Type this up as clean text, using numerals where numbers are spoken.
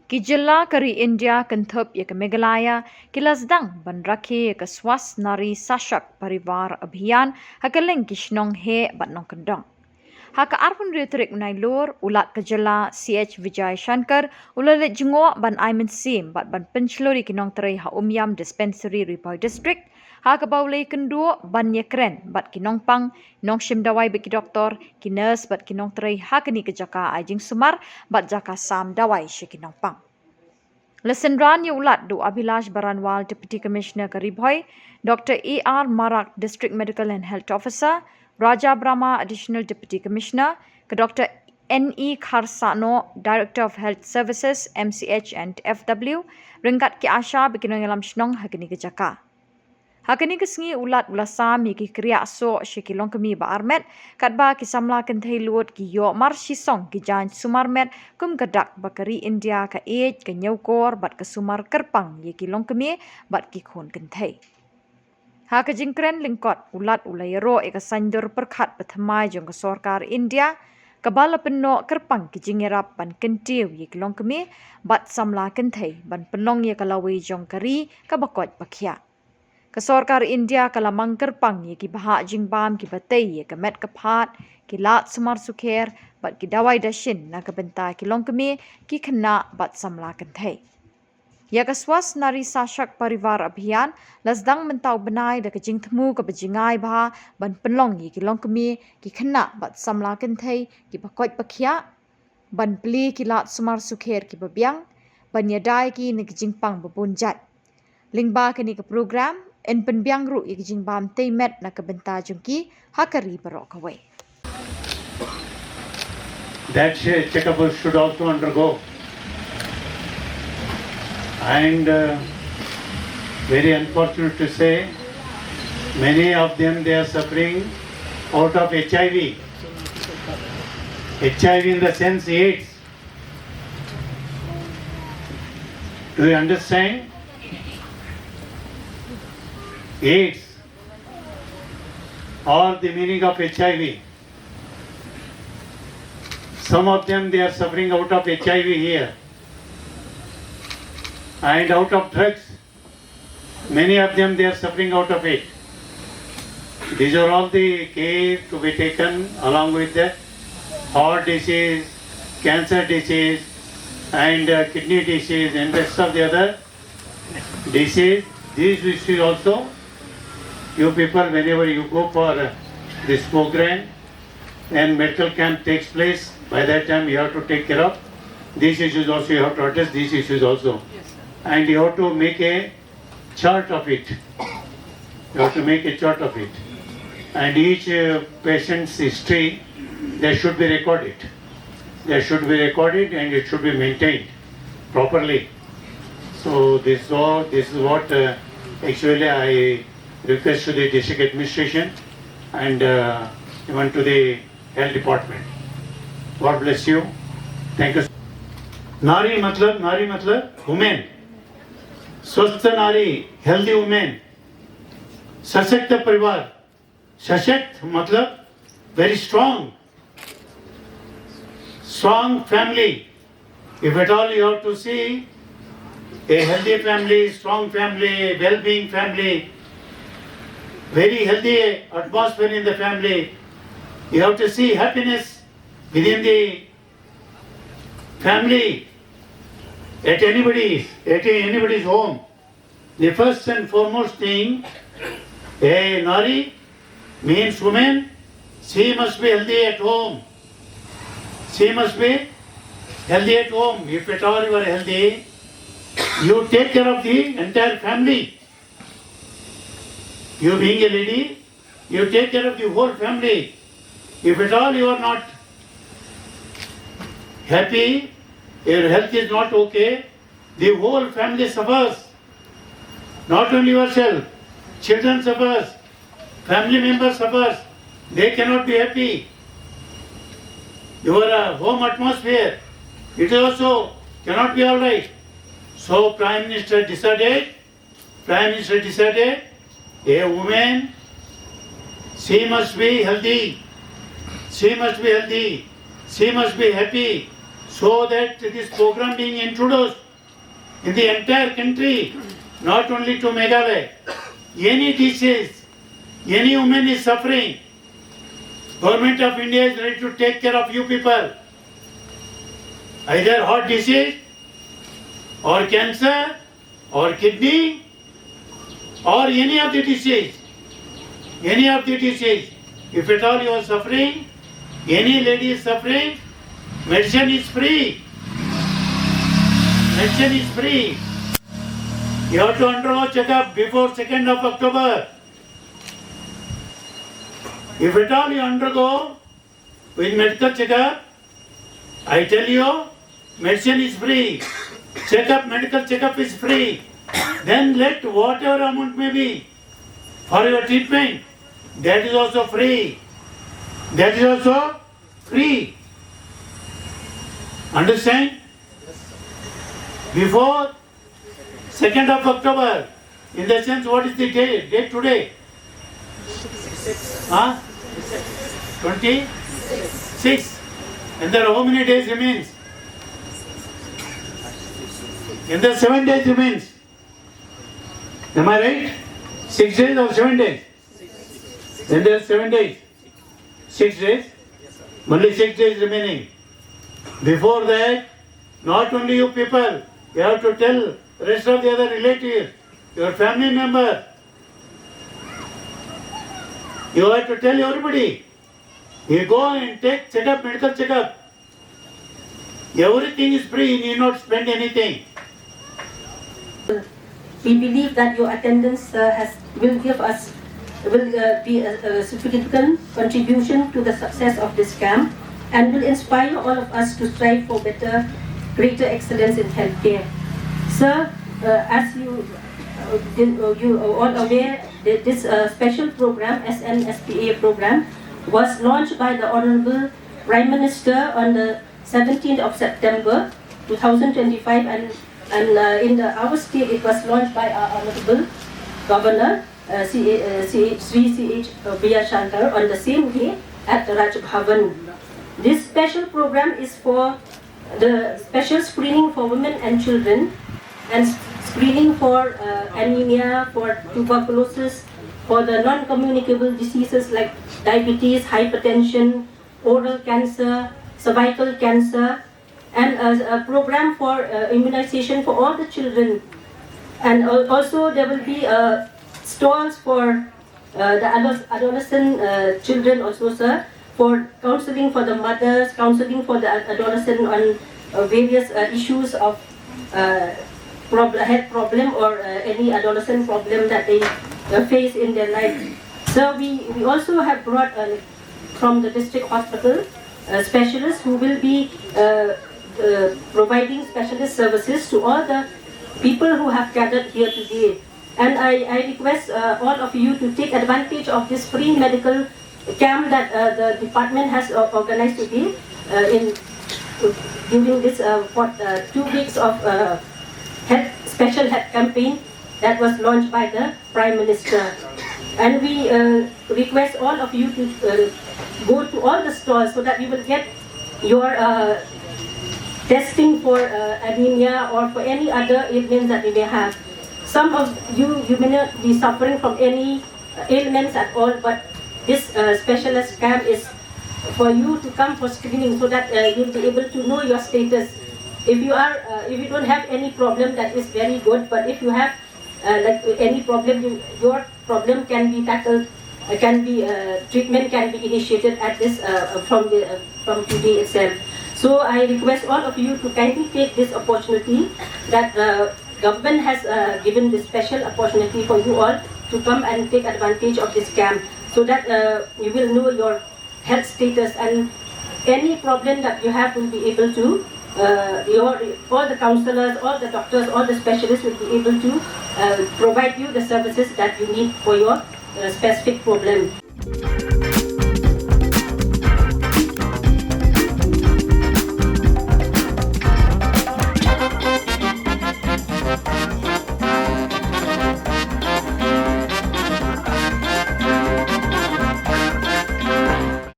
Ki jilla kari India kenthep ye ke Meghalaya ki lasdang ban rakhe ye ke swas nari sashak parivar abhiyan hakeleng ki Shillong he bat nong kendong. Haka arpun rhetoric unai lor ulat ke jilla CH Vijayashankar ulalet Jngoh ban Iman Sim bat ban penchlori kinong terai ha Umiam Dispensary Ripoy District haka baulei kendu ban Iakren bat ki Nonpang nong shimdawai beki doktor ki nurse bat ki nong terai hakani ke jaka ajing sumar bat jaka sam dawai she ki Nonpang. Lesenran ye ulat do Abhilash Baranwal Deputy Commissioner ke Ripoy, Dr. A.R. Marak District Medical and Health Officer, Raja Brahma Additional Deputy Commissioner, ke Dr. N.E. Kharsano Director of Health Services MCH and FW, ringkat ki Asha bikinong yalam Shillong hakini ke jaka. Hakini kesengi ulat ulasam yaki kriya so shikilong kemi ba armet katba ki Samla kenthai luot ki yo mar shisong ki jan sumar met kum kadak bakari India ka ej ke Nyoukor bat ke sumar kerpang yaki long kemi bat ki khon kenthai. Haka jingkren lingkot ulat ulayero eka sandur perkhat pathamai jong ke sorkar India kabala penno kerpang ki jingerap ban kentiu yaki long kemi bat Samla kenthai ban penong ye kalawi jong kari kabakot bakhya. Kesorkar India kalamang kerpang ye ki bahak jingbam ki batay ye ke met kaphat ki lat sumar sukher bat ki dawai dashin na kebentai ki longkemi ki kena bat Samla kenthai. Ya ke swas nari sashak parivar abhiyan lasdang mentau benai da ke jingtemu ke bejingai bah ban penlong ye ki longkemi ki kena bat Samla kenthai ki bakot bakhya ban pli ki lat sumar sukher ki babyang ban yadai ki ne ki jingpang babunjat. Lingba ke ni ke program en penbiang ru ik jingbam teimet na kebenta jungki hakari barok away. That checkup should also undergo. And very unfortunate to say, many of them they are suffering out of HIV. HIV in the sense AIDS. Do you understand? AIDS, or the meaning of HIV. Some of them they are suffering out of HIV here and out of drugs. Many of them they are suffering out of it. These are all the care to be taken along with the heart disease, cancer disease and kidney disease and rest of the other disease. These issues also you people, whenever you go for this program and medical camp takes place, by that time you have to take care of these issues also, you have to address these issues also. Yes, and you have to make a chart of it. You have to make a chart of it. And each patient's history, they should be recorded. They should be recorded and it should be maintained properly. So this is what actually I request to the district administration and even to the health department. God bless you. Thank you. Nari matlab women. Swastha nari, healthy women. Sashakta parivar. Sashakt matlab very strong. Strong family. If at all you have to see a healthy family, strong family, well-being family, very healthy atmosphere in the family. You have to see happiness within the family, at anybody's home. The first and foremost thing, a Nari means woman, she must be healthy at home. She must be healthy at home. If at all you are healthy, you take care of the entire family. You being a lady, you take care of the whole family. If at all you are not happy, your health is not okay, the whole family suffers. Not only yourself, children suffers, family members suffers. They cannot be happy. Your home atmosphere, it also cannot be all right. So Prime Minister decided, a woman, she must be healthy, she must be happy, so that this program being introduced in the entire country, not only to Meghalaya. Any disease, any woman is suffering, Government of India is ready to take care of you people. Either heart disease, or cancer, or kidney, or any of the disease. Any of the disease. If at all you are suffering, any lady is suffering, medicine is free. Medicine is free. You have to undergo checkup before 2nd of October. If at all you undergo with medical checkup, I tell you, medicine is free. Checkup, medical checkup is free. Then let whatever amount may be for your treatment, that is also free. That is also free. Understand? Before 2nd of October, in the sense, what is the date today? 26. And there how many days remains? And there 7 days remains. Am I right? 6 days or 7 days? Then there are 7 days. 6 days? Only 6 days remaining. Before that, not only you people, you have to tell rest of the other relatives, your family member. You have to tell everybody. You go and take checkup, medical checkup. Everything is free, you need not spend anything. We believe that your attendance will be a significant contribution to the success of this camp and will inspire all of us to strive for greater excellence in healthcare. Sir, as you all aware, this special program, SNSPA program, was launched by the Honorable Prime Minister on the 17th of September 2025, and in our state it was launched by our Honorable Governor Sri C.H. Vijayashankar on the same day at the Raj Bhavan. This special program is for the special screening for women and children, and screening for anemia, for tuberculosis, for the non-communicable diseases like diabetes, hypertension, oral cancer, cervical cancer, and a program for immunization for all the children. And also there will be stalls for the adolescent children also, sir, for counseling for the mothers, counseling for the adolescent on various issues of health problem or any adolescent problem that they face in their life. So we also have brought from the district hospital specialists who will be providing specialist services to all the people who have gathered here today. And I request all of you to take advantage of this free medical camp that the department has organized today during this 2 weeks of special health campaign that was launched by the Prime Minister. And we request all of you to go to all the stores so that you will get your testing for anemia or for any other ailments that you may have. Some of you may not be suffering from any ailments at all, but this specialist camp is for you to come for screening so that you'll be able to know your status. If you don't have any problem, that is very good. But if you have like any problem, your problem can be tackled. Treatment can be initiated at this from today itself. So I request all of you to kindly take this opportunity that government has given this special opportunity for you all to come and take advantage of this camp, so that you will know your health status, and any problem that you have will be able to, all the counselors, all the doctors, all the specialists will be able to provide you the services that you need for your specific problem.